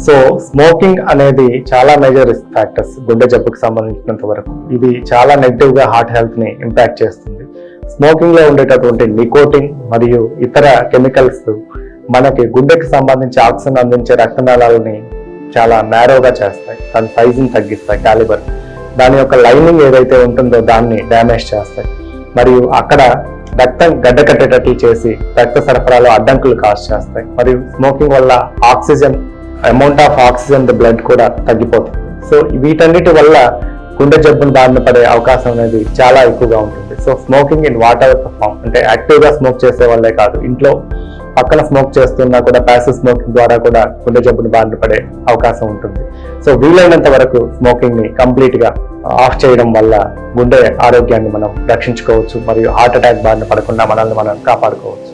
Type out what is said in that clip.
So smoking అనేది చాలా major risk factors గుండె జబ్బుకు సంబంధించినంత వరకు. ఇది చాలా నెగిటివ్ గా హార్ట్ హెల్త్ ని ఇంపాక్ట్ చేస్తుంది. స్మోకింగ్ లో ఉండేటటువంటి నికోటిన్ మరియు ఇతర కెమికల్స్ మనకి గుండెకి సంబంధించి ఆక్సిజన్ అందించే రక్తనాళాలని చాలా నేరోగా చేస్తాయి, దాని సైజుని తగ్గిస్తాయి, క్యాలిబర్. దాని యొక్క లైనింగ్ ఏదైతే ఉంటుందో దాన్ని డ్యామేజ్ చేస్తాయి మరియు అక్కడ రక్తం గడ్డకట్టేటట్లు చేసి రక్త సరఫరాలో అడ్డంకులు కాజ్ చేస్తాయి. మరియు స్మోకింగ్ వల్ల oxygen amount of oxygen the blood కూడా తగ్గిపోతుంది. సో వీటన్నిటి వల్ల గుండె జబ్బును బారిన పడే అవకాశం అనేది చాలా ఎక్కువగా ఉంటుంది. So smoking in whatever form, అంటే యాక్టివ్గా స్మోక్ చేసే వాళ్ళే కాదు, ఇంట్లో పక్కన స్మోక్ చేస్తున్నా కూడా ప్యాసివ్ స్మోకింగ్ ద్వారా కూడా గుండె జబ్బును బారిన పడే అవకాశం ఉంటుంది. సో వీలైనంత వరకు స్మోకింగ్ ని కంప్లీట్ గా ఆఫ్ చేయడం వల్ల గుండె ఆరోగ్యాన్ని మనం రక్షించుకోవచ్చు మరియు హార్ట్ అటాక్ బారిన పడకుండా మనల్ని మనం కాపాడుకోవచ్చు.